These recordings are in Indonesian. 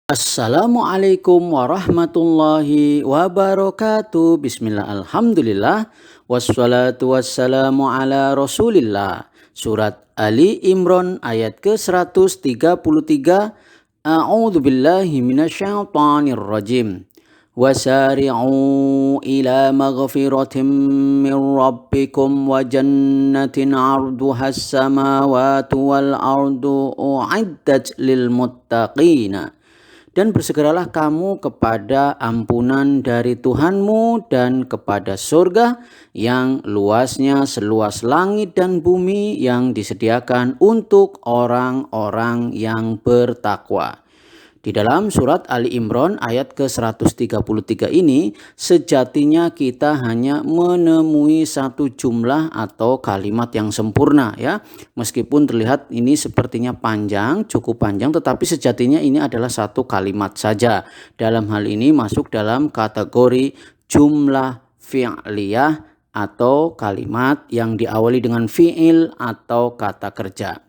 Assalamualaikum warahmatullahi wabarakatuh. Bismillah, alhamdulillah, wassalatu wassalamu ala rasulillah. Surat Ali Imran ayat ke-133. A'udzu billahi minasyaitonir rajim. Wasari'u ila maghfiratin min rabbikum wa jannatin 'arduhas samawati wal ardu u'iddat lil muttaqina. Dan bersegeralah kamu kepada ampunan dari Tuhanmu dan kepada surga yang luasnya seluas langit dan bumi yang disediakan untuk orang-orang yang bertakwa. Di dalam surat Ali Imran ayat ke-133 ini, sejatinya kita hanya menemui satu jumlah atau kalimat yang sempurna ya. Meskipun terlihat ini sepertinya panjang, cukup panjang, tetapi sejatinya ini adalah satu kalimat saja. Dalam hal ini masuk dalam kategori jumlah fi'liyah atau kalimat yang diawali dengan fi'il atau kata kerja.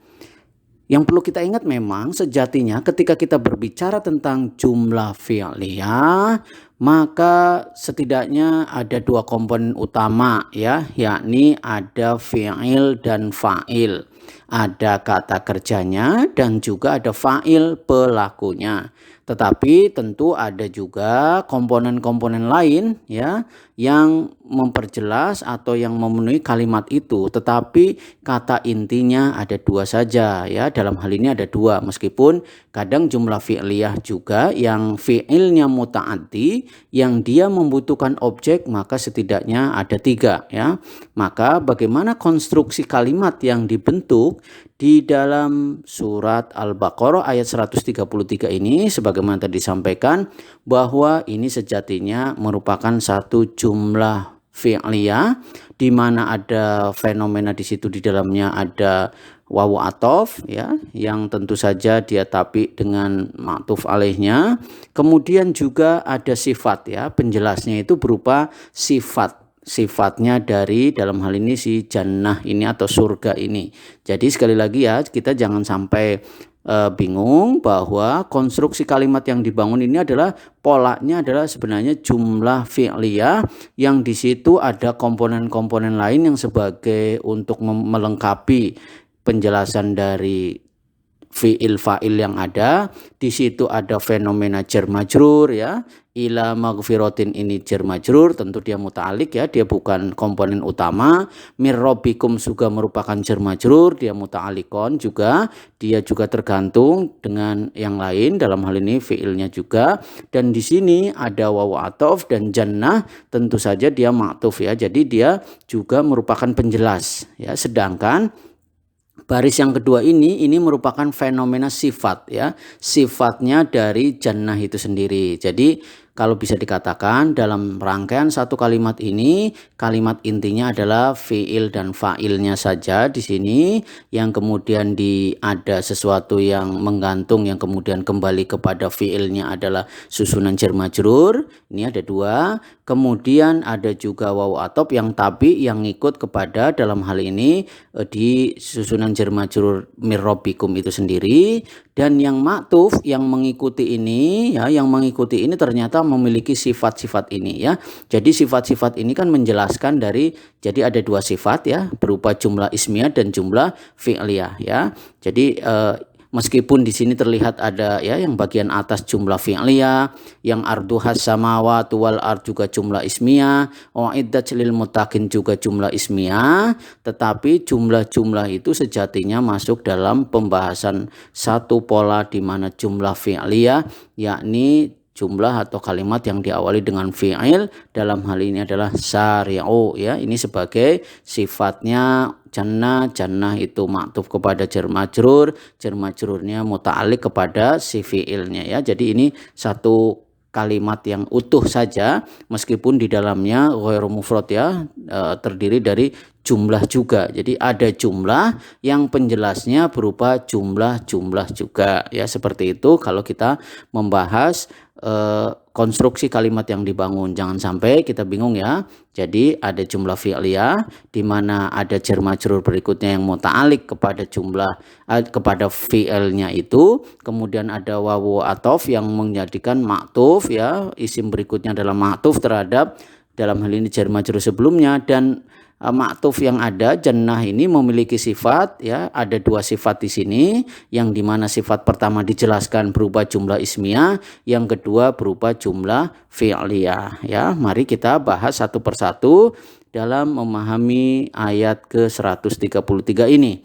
Yang perlu kita ingat memang sejatinya ketika kita berbicara tentang jumlah fi'liyah, maka setidaknya ada dua komponen utama ya, yakni ada fi'il dan fa'il. Ada kata kerjanya dan juga ada fa'il pelakunya. Tetapi tentu ada juga komponen-komponen lain ya yang memperjelas atau yang memenuhi kalimat itu. Tetapi kata intinya ada dua saja ya. Dalam hal ini ada dua, meskipun kadang jumlah fi'liyah juga yang fi'ilnya muta'addi, yang dia membutuhkan objek, maka setidaknya ada tiga ya. Maka bagaimana konstruksi kalimat yang dibentuk di dalam surat Al-Baqarah ayat 133 ini, sebagaimana tadi disampaikan, bahwa ini sejatinya merupakan satu jumlah fi'liyah di mana ada fenomena di situ, di dalamnya ada wawu atof ya, yang tentu saja dia tapi dengan ma'tuf alaihnya. Kemudian juga ada sifat ya, penjelasnya itu berupa sifatnya dari dalam hal ini si jannah ini atau surga ini. Jadi sekali lagi ya, kita jangan sampai bingung bahwa konstruksi kalimat yang dibangun ini adalah polanya adalah sebenarnya jumlah fi'liyah yang di situ ada komponen-komponen lain yang sebagai untuk melengkapi penjelasan dari fi'il fa'il yang ada. Di situ ada fenomena jar majrur ya. Ila maghfiratin ini jar majrur, tentu dia muta'alik ya, dia bukan komponen utama. Mir rabbikum juga merupakan jar majrur, dia muta'alikon juga, dia juga tergantung dengan yang lain, dalam hal ini fi'ilnya juga. Dan di sini ada wawu atof dan jannah, tentu saja dia ma'tuf ya, jadi dia juga merupakan penjelas ya. Sedangkan baris yang kedua ini merupakan fenomena sifat ya, sifatnya dari jannah itu sendiri. Jadi kalau bisa dikatakan dalam rangkaian satu kalimat ini, kalimat intinya adalah fiil dan fa'ilnya saja di sini, yang kemudian ada sesuatu yang menggantung yang kemudian kembali kepada fiilnya adalah susunan jar majrur. Ini ada dua. Kemudian ada juga wawu atop yang tabi yang ngikut kepada dalam hal ini di susunan jar majrur mir rabbikum itu sendiri. Dan yang ma'tuf yang mengikuti ini ya, yang mengikuti ini ternyata memiliki sifat-sifat ini ya. Jadi sifat-sifat ini kan menjelaskan dari, jadi ada dua sifat ya, berupa jumlah ismiyah dan jumlah fi'liyah ya. Jadi meskipun di sini terlihat ada ya yang bagian atas jumlah fi'liyah, yang arduhas samawati wal ard juga jumlah ismiyah, uiddat lil muttaqin juga jumlah ismiyah, tetapi jumlah-jumlah itu sejatinya masuk dalam pembahasan satu pola di mana jumlah fi'liyah yakni jumlah atau kalimat yang diawali dengan fi'il, dalam hal ini adalah sari'u ya. Ini sebagai sifatnya jannah itu ma'tuf kepada jar majrurnya muta'alliq kepada si fi'ilnya ya. Jadi ini satu kalimat yang utuh saja, meskipun di dalamnya ghairu mufrad ya, terdiri dari jumlah juga. Jadi ada jumlah yang penjelasnya berupa jumlah-jumlah juga ya, seperti itu kalau kita membahas konstruksi kalimat yang dibangun. Jangan sampai kita bingung ya. Jadi ada jumlah fi'liyah di mana ada jar majrur berikutnya yang muta'alliq kepada jumlah kepada fi'ilnya itu, kemudian ada wawu athof yang menjadikan ma'tuf ya, isim berikutnya adalah ma'tuf terhadap dalam hal ini jar majrur sebelumnya, dan ma'tuf yang ada jannah ini memiliki sifat ya, ada dua sifat di sini, yang dimana sifat pertama dijelaskan berupa jumlah ismiyah, yang kedua berupa jumlah fi'liyah ya. Mari kita bahas satu persatu dalam memahami ayat ke-133 ini.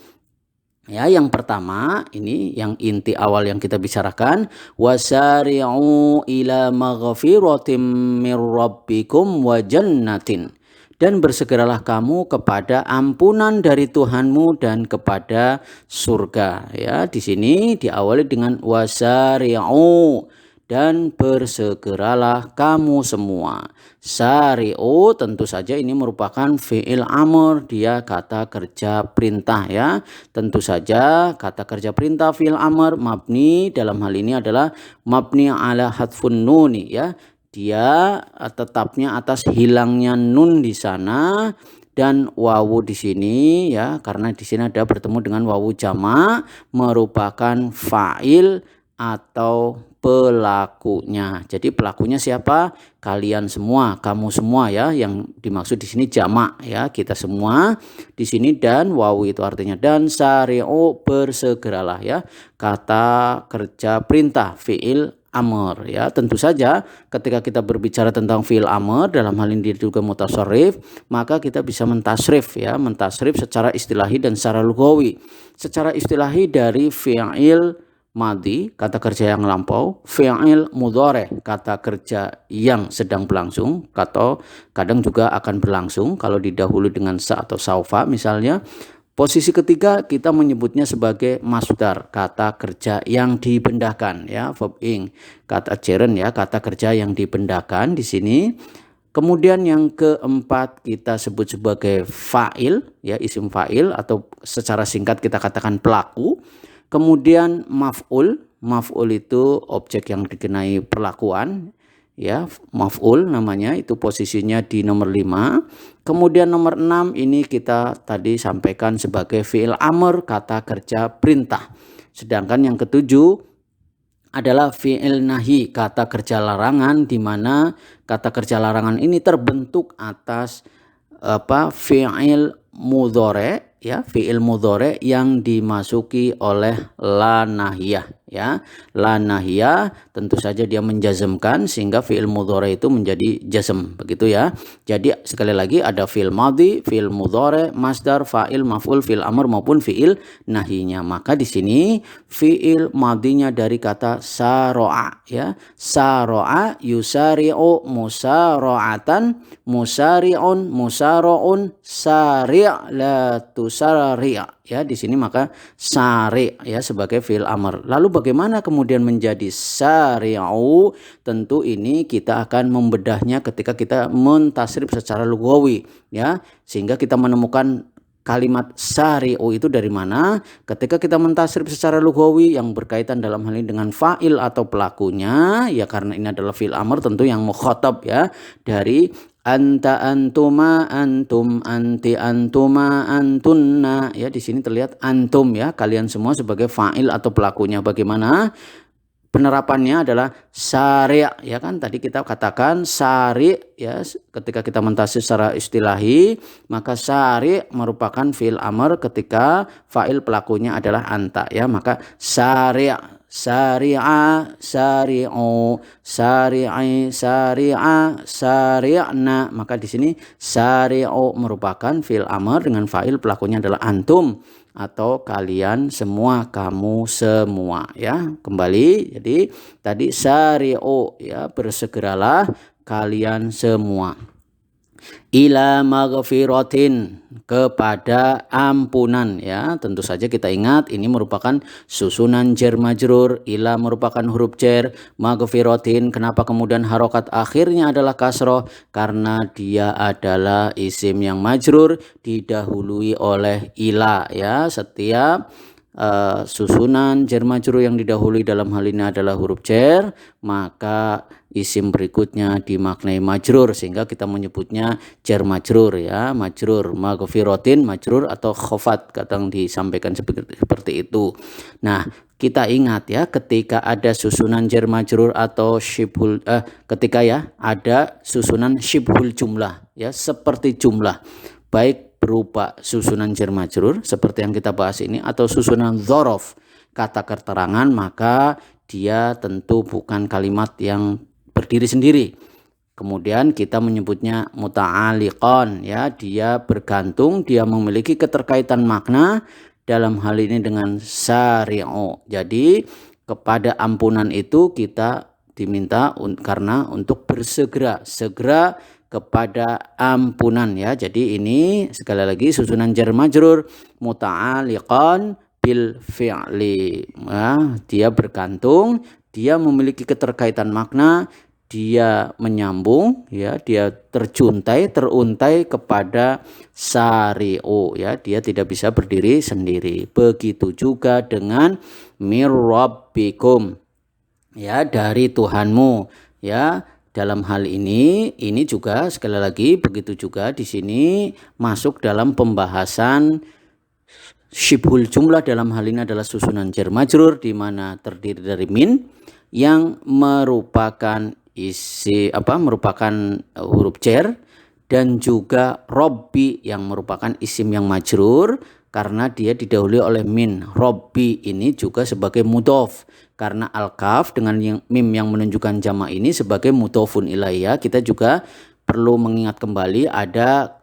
Ya, yang pertama ini yang inti awal yang kita bicarakan, wasari'u ila maghfiratim mir rabbikum wa jannatin, dan bersegeralah kamu kepada ampunan dari Tuhanmu dan kepada surga. Ya, di sini diawali dengan wasari'u, dan bersegeralah kamu semua. Sari'u tentu saja ini merupakan fi'il amr, dia kata kerja perintah ya. Tentu saja kata kerja perintah fi'il amr mabni dalam hal ini adalah mabni ala hadfun nuni ya. Dia tetapnya atas hilangnya nun di sana dan wawu di sini ya, karena di sini ada bertemu dengan wawu jamak merupakan fa'il atau pelakunya. Jadi pelakunya siapa? Kalian semua, kamu semua ya. Yang dimaksud di sini jamak ya, kita semua di sini, dan wawu itu artinya dan, sari'u bersegeralah ya. Kata kerja perintah fi'il amr ya. Tentu saja ketika kita berbicara tentang fi'il amr dalam hal ini juga mutasharrif, maka kita bisa mentasrif ya, mentasrif secara istilahi dan secara lughawi. Secara istilahi dari fi'il madi, kata kerja yang lampau, fi'il mudhari, kata kerja yang sedang berlangsung, atau kadang juga akan berlangsung kalau didahului dengan sa atau saufa misalnya. Posisi ketiga kita menyebutnya sebagai masdar, kata kerja yang dibendahkan ya, verb ing, kata gerund ya, kata kerja yang dibendahkan di sini. Kemudian yang keempat kita sebut sebagai fa'il ya, isim fa'il atau secara singkat kita katakan pelaku. Kemudian maf'ul, maf'ul itu objek yang dikenai perlakuan ya, maf'ul namanya, itu posisinya di nomor 5. Kemudian nomor 6 ini kita tadi sampaikan sebagai fi'il amr, kata kerja perintah. Sedangkan yang ketujuh adalah fi'il nahi, kata kerja larangan, di mana kata kerja larangan ini terbentuk atas fi'il mudhari ya, fi'il mudhari yang dimasuki oleh la nahiyah ya. La nahiyah tentu saja dia menjazmkan sehingga fi'il mudhari itu menjadi jazm, begitu ya. Jadi sekali lagi ada fi'il madhi, fi'il mudhari, masdar, fa'il, maf'ul, fi'il amr maupun fi'il nahinya. Maka di sini fi'il madhinya dari kata saro'a ya. Saro'a yusari'u musara'atan, musari'un musara'un, sari' la tusari' ya. Di sini maka sari' ya sebagai fi'il amr. Lalu bagaimana kemudian menjadi sari'u? Tentu ini kita akan membedahnya ketika kita mentasrif secara lughawi ya, sehingga kita menemukan kalimat sari'u itu dari mana. Ketika kita mentasrif secara lughawi yang berkaitan dalam hal ini dengan fa'il atau pelakunya ya, karena ini adalah fi'il amr tentu yang mukhatab ya, dari anta, antuma, antum, anti, antuma, antunna ya. Di sini terlihat antum ya, kalian semua sebagai fa'il atau pelakunya. Bagaimana penerapannya? Adalah sari' ya kan, tadi kita katakan sari' ya, ketika kita mentasrif secara istilahi maka sari' merupakan fi'il amr ketika fa'il pelakunya adalah anta ya. Maka sari' sari'a, sari'u, sari'i, sari'a, sari'na. Maka di sini sari'u merupakan fi'il amr dengan fa'il pelakunya adalah antum atau kalian semua, kamu semua ya. Kembali, jadi tadi sari'u ya, bersegeralah kalian semua. ila maghfiratin, kepada ampunan, ya. Tentu saja kita ingat ini merupakan susunan jar majrur, ila merupakan huruf jar, maghfiratin kenapa kemudian harokat akhirnya adalah kasroh, karena dia adalah isim yang majrur didahului oleh ila, ya. Setiap susunan jar majrur yang didahului dalam hal ini adalah huruf jar, maka isim berikutnya dimaknai majrur, sehingga kita menyebutnya jar majrur, ya. Majrur, maghfiratin majrur atau khofat, kadang disampaikan seperti itu. Nah, kita ingat ya, ketika ada susunan jar majrur atau syibhul ketika ya ada susunan syibhul jumlah, ya, seperti jumlah, baik berupa susunan jar majrur seperti yang kita bahas ini atau susunan dzaraf, kata keterangan, maka dia tentu bukan kalimat yang berdiri sendiri. Kemudian kita menyebutnya muta'aliqan, ya, dia bergantung, dia memiliki keterkaitan makna dalam hal ini dengan syari'u. Jadi kepada ampunan itu kita diminta karena untuk bersegera, segera kepada ampunan, ya. Jadi ini sekali lagi susunan jar majrur muta'aliqan bil fi'li, ya, dia bergantung, dia memiliki keterkaitan makna, dia menyambung, ya, dia teruntai kepada syari'u, ya, dia tidak bisa berdiri sendiri. Begitu juga dengan mir rabbikum, ya, dari Tuhanmu, ya. Dalam hal ini juga sekali lagi begitu juga di sini masuk dalam pembahasan syibhul jumlah. Dalam hal ini adalah susunan jar majrur di mana terdiri dari min yang merupakan merupakan huruf jar, dan juga robbi yang merupakan isim yang majrur karena dia didahului oleh min. Robbi ini juga sebagai mudhof karena al-kaf dengan mim yang menunjukkan jamak ini sebagai mudhofun ilaih. Kita juga perlu mengingat kembali ada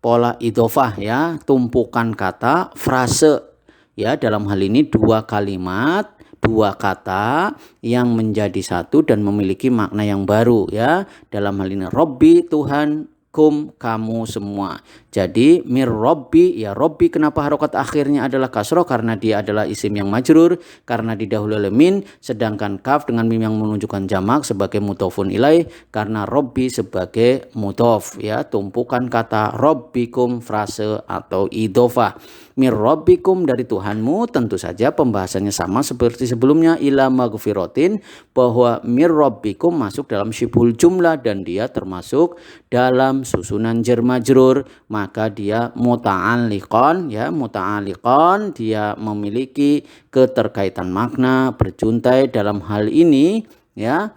pola idhofah, ya, tumpukan kata, frase, ya, dalam hal ini dua kalimat, dua kata yang menjadi satu dan memiliki makna yang baru, ya. Dalam hal ini Robbi, Tuhan, kum, kamu semua. Jadi mir Robbi, ya, Robbi kenapa harokat akhirnya adalah kasroh, karena dia adalah isim yang majrur karena didahului oleh min, sedangkan kaf dengan mim yang menunjukkan jamak sebagai mudhofun ilaih karena Robbi sebagai mudhof, ya, tumpukan kata Robbikum, frase atau idhofah. Mir Rabbikum, dari Tuhanmu, tentu saja pembahasannya sama seperti sebelumnya, ila maghfiratin, bahwa mir Rabbikum masuk dalam syibhul jumlah dan dia termasuk dalam susunan jar majrur, maka dia muta'alliqan, ya, muta'alliqan, dia memiliki keterkaitan makna, berjuntai dalam hal ini, ya,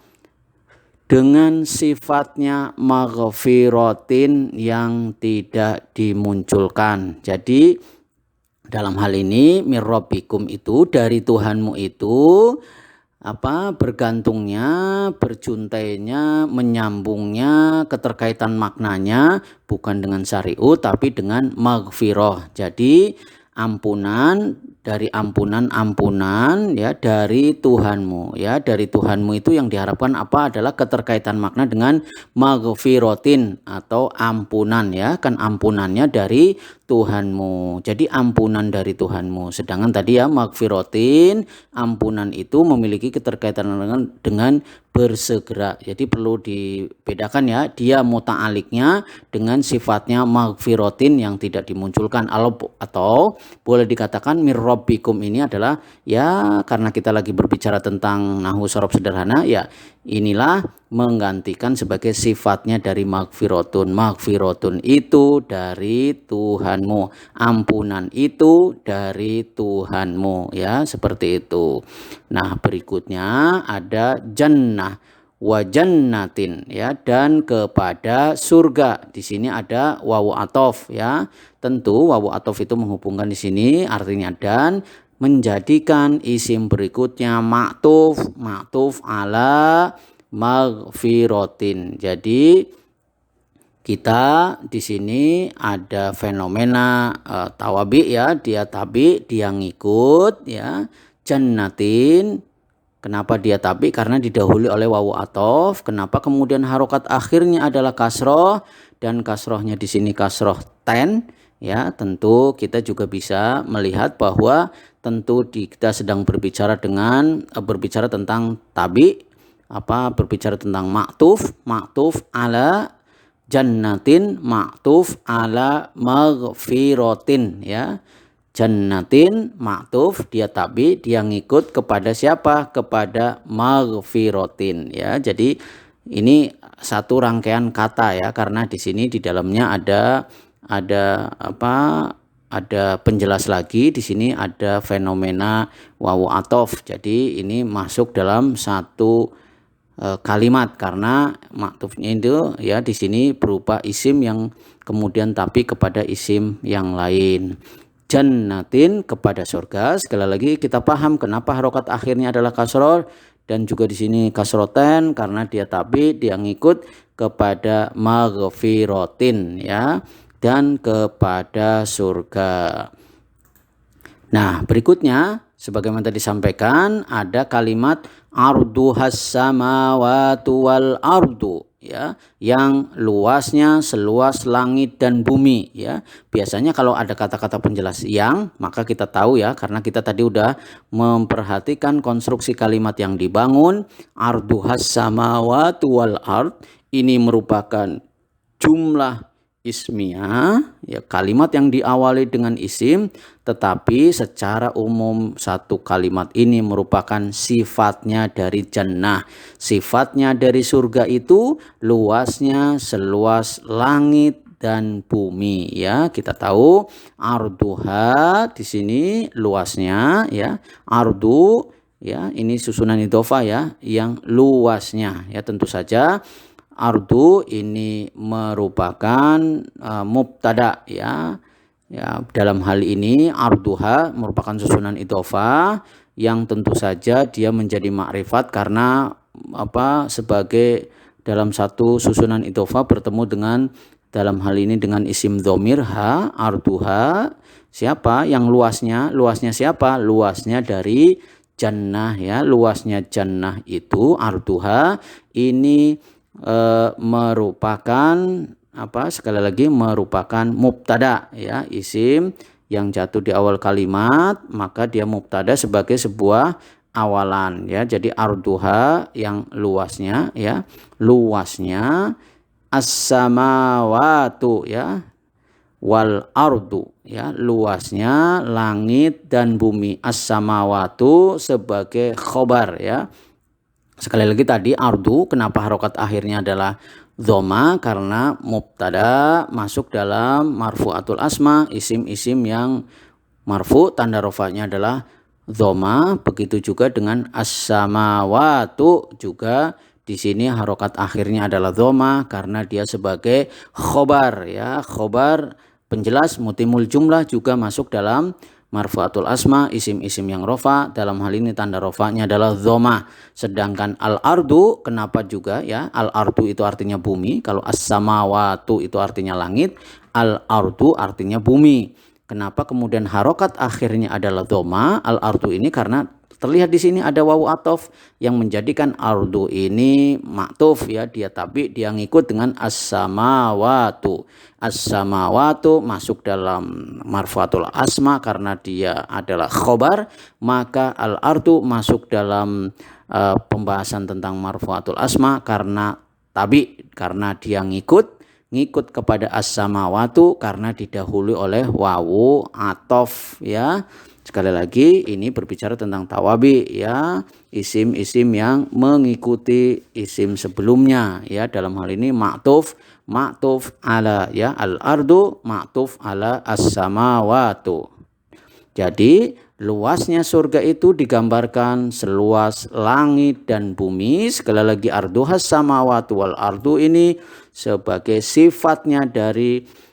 dengan sifatnya maghfiratin yang tidak dimunculkan. Jadi dalam hal ini mir rabbikum itu dari Tuhanmu itu bergantungnya, berjuntainya, menyambungnya, keterkaitan maknanya bukan dengan syari'u tapi dengan maghfirah. Jadi ampunan, dari ampunan, ya, dari Tuhanmu, ya, dari Tuhanmu itu yang diharapkan adalah keterkaitan makna dengan maghfiratin atau ampunan, ya, kan ampunannya dari Tuhanmu. Jadi ampunan dari Tuhanmu. Sedangkan tadi, ya, maghfiratin, ampunan itu memiliki keterkaitan dengan bersegera. Jadi perlu dibedakan, ya, dia muta'aliknya dengan sifatnya maghfiratin yang tidak dimunculkan, atau boleh dikatakan mir rabbikum ini adalah, ya, karena kita lagi berbicara tentang nahwu shorof sederhana, ya, inilah menggantikan sebagai sifatnya dari maghfiratun. Maghfiratun itu dari Tuhanmu, ampunan itu dari Tuhanmu, ya, seperti itu. Nah, berikutnya ada jannah wa jannatin, ya, dan kepada surga. Di sini ada wawu atof, ya. Tentu wawu atof itu menghubungkan di sini artinya dan, menjadikan isim berikutnya ma'tuf ala maghfiratin. Jadi kita di sini ada fenomena tawabi, ya, dia tabi, dia ngikut, ya, jannatin Kenapa dia tabi? Karena didahului oleh wawu atof. Kenapa kemudian harokat akhirnya adalah kasroh dan kasrohnya di sini kasroh ten? Ya, tentu kita juga bisa melihat bahwa tentu kita sedang berbicara tentang tabi, berbicara tentang maktuf ala jannatin, maktuf ala maghfiratin, ya. Jannatin maktuf, dia tabi, dia ngikut kepada siapa? Kepada maghfiratin, ya. Jadi ini satu rangkaian kata, ya, karena di sini di dalamnya ada penjelas lagi. Di sini ada fenomena wawu atof. Jadi ini masuk dalam satu kalimat karena maktufnya itu, ya, di sini berupa isim yang kemudian tapi kepada isim yang lain. Jannatin, kepada surga. Sekali lagi kita paham kenapa harokat akhirnya adalah kasroh dan juga di sini kasroten karena dia tabi, dia ngikut kepada maghfiratin, ya, dan kepada surga. Nah, berikutnya sebagaimana tadi disampaikan ada kalimat arduhas samawatu wal ardu, ya, yang luasnya seluas langit dan bumi, ya. Biasanya kalau ada kata-kata penjelas yang, maka kita tahu, ya, karena kita tadi udah memperhatikan konstruksi kalimat yang dibangun. Arduhas samawatu wal ard ini merupakan jumlah ismiyah, ya, kalimat yang diawali dengan isim, tetapi secara umum satu kalimat ini merupakan sifatnya dari jannah. Sifatnya dari surga itu luasnya seluas langit dan bumi, ya. Kita tahu arduha di sini luasnya, ya. Ardu, ya, ini susunan idhofah, ya, yang luasnya, ya. Tentu saja ardu ini merupakan mubtada, ya. Ya, dalam hal ini arduha merupakan susunan idhofah yang tentu saja dia menjadi makrifat karena sebagai dalam satu susunan idhofah bertemu dengan, dalam hal ini dengan isim dhamir ha, arduha. Siapa yang luasnya? Luasnya siapa? Luasnya dari jannah, ya. Luasnya jannah itu arduha ini merupakan sekali lagi merupakan mubtada, ya, isim yang jatuh di awal kalimat, maka dia mubtada sebagai sebuah awalan, ya. Jadi arduha yang luasnya, ya, luasnya as-samawatu, ya, wal ardu, ya, luasnya langit dan bumi. As-samawatu sebagai khobar, ya. Sekali lagi tadi ardu, kenapa harokat akhirnya adalah dhoma? Karena mubtada masuk dalam marfu'atul asma, isim-isim yang marfu tanda rofanya adalah dhoma. Begitu juga dengan as-samawatu, juga di sini harokat akhirnya adalah dhoma karena dia sebagai khobar, ya, khobar penjelas mutimul jumlah juga masuk dalam marfu'atul asma, isim-isim yang rofa, dalam hal ini tanda rofanya adalah dhoma. Sedangkan al-ardu, kenapa juga, ya, al-ardu itu artinya bumi, kalau as-samawatu itu artinya langit, al-ardu artinya bumi. Kenapa kemudian harokat akhirnya adalah dhoma al-ardu ini? Karena terlihat di sini ada wawu atof yang menjadikan ardu ini maktuf, ya, dia tabi, dia ngikut dengan as-samawatu. As-samawatu masuk dalam marfu'atul asma karena dia adalah khobar, maka al-ardu masuk dalam pembahasan tentang marfu'atul asma karena tabi, karena dia ngikut kepada as-samawatu karena didahului oleh wawu atof, ya. Sekali lagi ini berbicara tentang tawabi, ya, isim-isim yang mengikuti isim sebelumnya, ya. Dalam hal ini maktuf ala, ya, al-ardu maktuf ala as-samawatu. Jadi luasnya surga itu digambarkan seluas langit dan bumi. Sekali lagi arduhas samawatu wal ardu ini sebagai sifatnya dari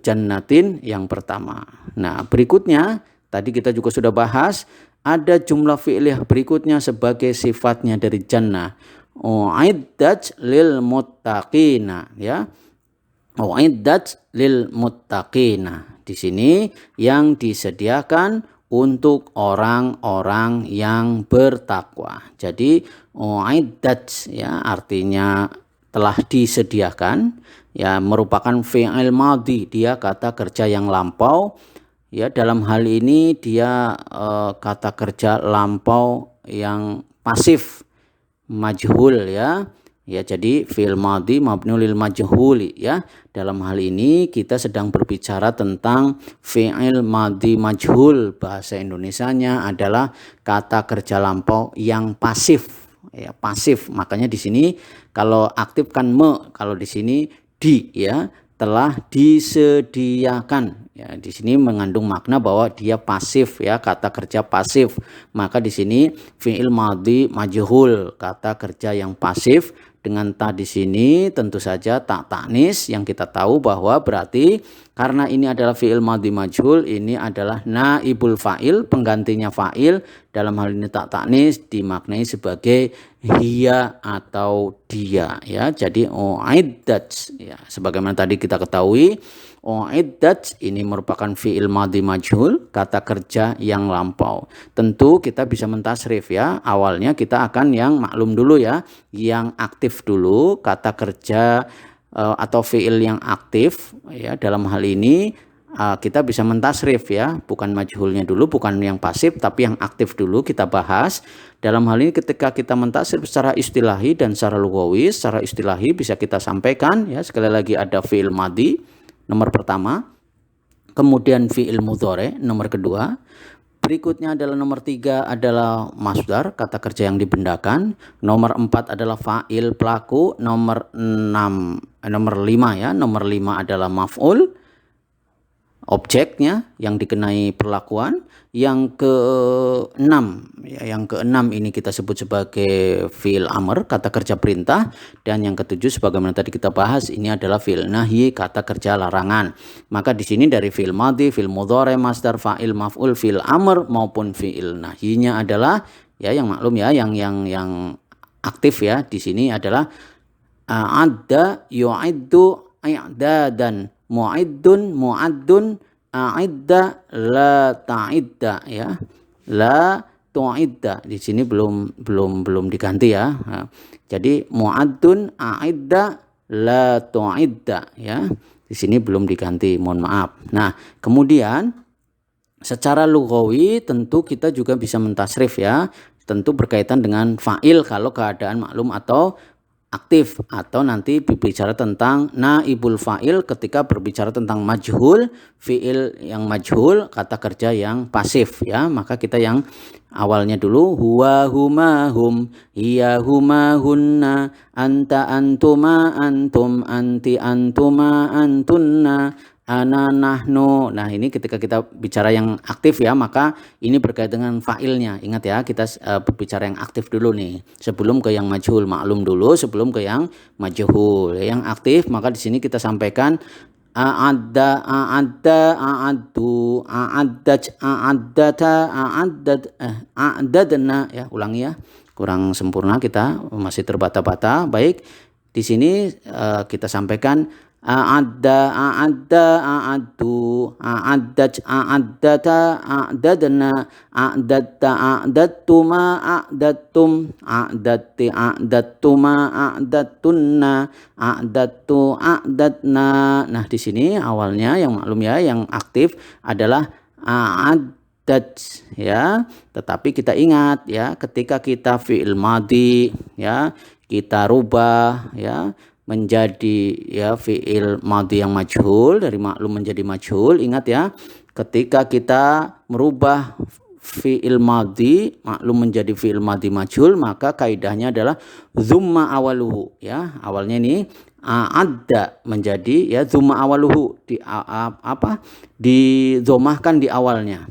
jannatin yang pertama. Nah, berikutnya tadi kita juga sudah bahas ada jumlah fi'liyah berikutnya sebagai sifatnya dari jannah. Uiddat lil muttaqina, ya. Uiddat lil muttaqina. Di sini yang disediakan untuk orang-orang yang bertakwa. Jadi uiddat ya artinya telah disediakan, ya merupakan fi'il madhi, dia kata kerja yang lampau. Ya, dalam hal ini dia kata kerja lampau yang pasif, majhul ya. Ya, jadi fi'il madhi mabniul lil majhuli ya. Dalam hal ini kita sedang berbicara tentang fi'il madhi majhul. Bahasa Indonesianya adalah kata kerja lampau yang pasif. Ya, pasif. Makanya di sini kalau aktif kan me, kalau di sini di ya, telah disediakan. Ya, di sini mengandung makna bahwa dia pasif ya, kata kerja pasif. Maka di sini fi'il madhi majhul, kata kerja yang pasif dengan ta di sini tentu saja tak taknis yang kita tahu bahwa berarti karena ini adalah fi'il madhi majhul, ini adalah naibul fa'il, penggantinya fa'il. Dalam hal ini tak taknis dimaknai sebagai hiya atau dia ya. Jadi uiddat ya, sebagaimana tadi kita ketahui uiddat ini merupakan fi'il madhi majhul, kata kerja yang lampau. Tentu kita bisa mentasrif ya. Awalnya kita akan yang maklum dulu ya, yang aktif dulu, kata kerja atau fi'il yang aktif ya. Dalam hal ini kita bisa mentasrif ya, bukan majhulnya dulu, bukan yang pasif, tapi yang aktif dulu kita bahas. Dalam hal ini ketika kita mentasrif secara istilahi dan secara lugawi, secara istilahi bisa kita sampaikan ya, sekali lagi ada fi'il madhi nomor pertama, kemudian fi'il mudhari nomor kedua, berikutnya adalah nomor 3 adalah masdar, kata kerja yang dibendakan, nomor 4 adalah fa'il pelaku, nomor 5 ya, nomor 5 adalah maf'ul, objeknya yang dikenai perlakuan. Yang ke-6 ya, yang ke-6 ini kita sebut sebagai fi'il amr, kata kerja perintah. Dan yang ke-7 sebagaimana tadi kita bahas, ini adalah fi'il nahyi, kata kerja larangan. Maka di sini dari fi'il madhi, fi'il mudhari, masdar, fa'il, maf'ul, fi'il amr maupun fi'il nahyinya adalah ya yang maklum ya, yang aktif ya. Di sini adalah adda yu'iddu i'dadan, mu'iddun mu'addun, a'idda la ta'idda ya, la tu'idda. Di sini belum diganti ya. Nah, jadi mu'addun a'idda la tu'idda ya. Di sini belum diganti, mohon maaf. Nah, kemudian secara lugawi tentu kita juga bisa mentasrif ya. Tentu berkaitan dengan fa'il kalau keadaan maklum atau aktif, atau nanti berbicara tentang naibul fa'il ketika berbicara tentang majhul, fi'il yang majhul, kata kerja yang pasif ya. Maka kita yang awalnya dulu, huwa huma hum, hiya huma hunna, anta antuma antum, anti antuma antunna, ana nahnu. Nah, ini ketika kita bicara yang aktif ya, maka ini berkaitan dengan fa'ilnya. Ingat ya, kita berbicara yang aktif dulu nih sebelum ke yang majhul, maklum dulu sebelum ke yang majhul. Yang aktif maka di sini kita sampaikan a'adda, a'adda, a'addu, a'addaj, a'addata, a'addadna ya. Ulangi ya, kurang sempurna, kita masih terbata-bata. Baik, di sini kita sampaikan a'adda, a'adda, a'addu, a'addaj, a'addata, a'dadna, a'datta, a'dattuma, a'dattum, a'datti, a'dattuma, a'dattunna, a'dattu, a'datna. Nah, di sini awalnya yang maklum ya, yang aktif adalah a'addaj ya. Tetapi kita ingat ya, ketika kita fi'il madhi ya, kita rubah ya menjadi ya fi'il madhi yang majhul, dari maklum menjadi majhul. Ingat ya, ketika kita merubah fi'il madhi maklum menjadi fi'il madhi majhul, maka kaidahnya adalah dzumma awaluhu ya. Awalnya ini a'adda menjadi ya dzumma awaluhu, didomahkan di awalnya.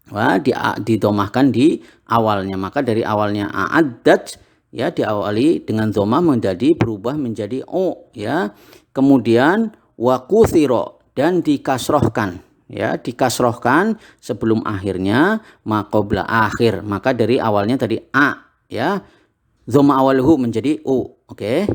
Wah, didomahkan di awalnya. Maka dari awalnya a'addat ya, diawali dengan dhamma menjadi berubah menjadi o ya. Kemudian wa kuthiro, dan dikasrohkan ya, dikasrohkan sebelum akhirnya maqobla akhir. Maka dari awalnya tadi a ya, dhamma awalhu menjadi u. Oke.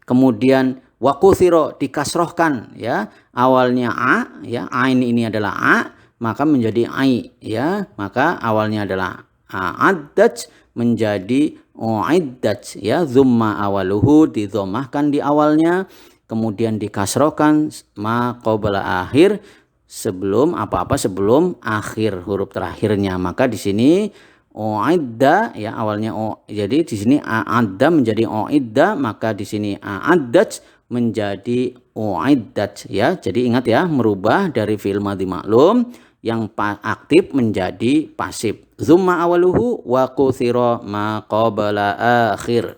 Kemudian wa kuthiro, dikasrohkan ya, awalnya a ya, ain ini adalah a, maka menjadi ai ya. Maka awalnya adalah addaj menjadi uiddat ya. Dzumma awaluhu didhammahkan di awalnya, kemudian dikasrokan ma qabla akhir, sebelum apa-apa sebelum akhir huruf terakhirnya. Maka di sini uidda ya awalnya jadi di sini adda menjadi uidda, maka di sini addaj menjadi uiddat ya. Jadi ingat ya, merubah dari fi'il madhi maklum yang aktif menjadi pasif. Dzumma awaluhu wa kutsira ma qabla akhir.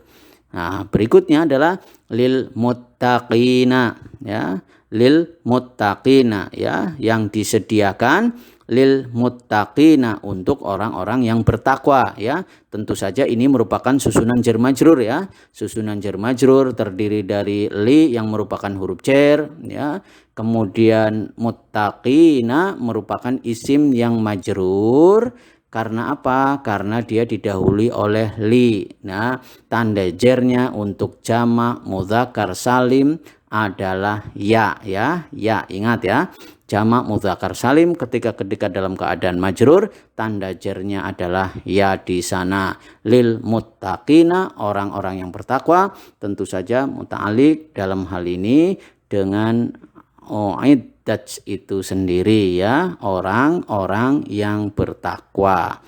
Nah, berikutnya adalah lil muttaqina ya. Lil muttaqina ya, yang disediakan lil muttaqina untuk orang-orang yang bertakwa ya. Tentu saja ini merupakan susunan jar majrur ya. Susunan jar majrur terdiri dari li yang merupakan huruf jar ya. Kemudian muttaqina merupakan isim yang majrur. Karena apa? Karena dia didahului oleh li. Nah, tanda jarnya untuk jamak mudzakkar salim adalah ya. Ya, ingat ya. Jamak mudzakkar salim ketika dalam keadaan majrur, tanda jarnya adalah ya di sana. Lil muttaqina, orang-orang yang bertakwa, tentu saja muta'alliq dalam hal ini dengan uiddat itu sendiri ya, orang-orang yang bertakwa.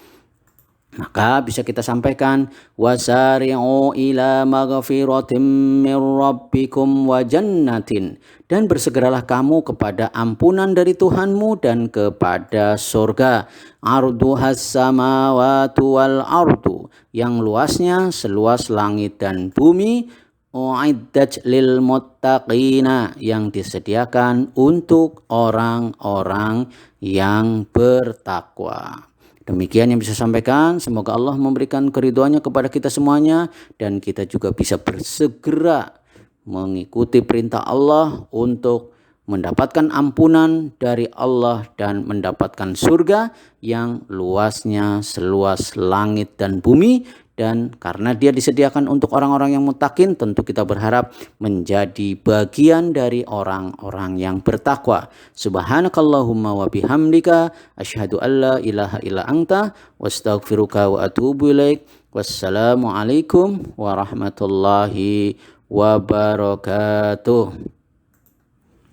Maka bisa kita sampaikan wasari'u ila maghfiratin min rabbikum wa jannatin, dan bersegeralah kamu kepada ampunan dari Tuhanmu dan kepada surga. Arduhas samawatu wal ardu, yang luasnya seluas langit dan bumi. Uiddat lil muttaqina, yang disediakan untuk orang-orang yang bertakwa. Demikian yang bisa sampaikan. Semoga Allah memberikan keridhoannya kepada kita semuanya, dan kita juga bisa bersegera mengikuti perintah Allah untuk mendapatkan ampunan dari Allah dan mendapatkan surga yang luasnya seluas langit dan bumi. Dan karena dia disediakan untuk orang-orang yang muttaqin, tentu kita berharap menjadi bagian dari orang-orang yang bertakwa. Subhanakallahumma wa bihamdika asyhadu an la ilaha illa anta wastaghfiruka wa atubu ilaik. Wassalamualaikum warahmatullahi wabarakatuh.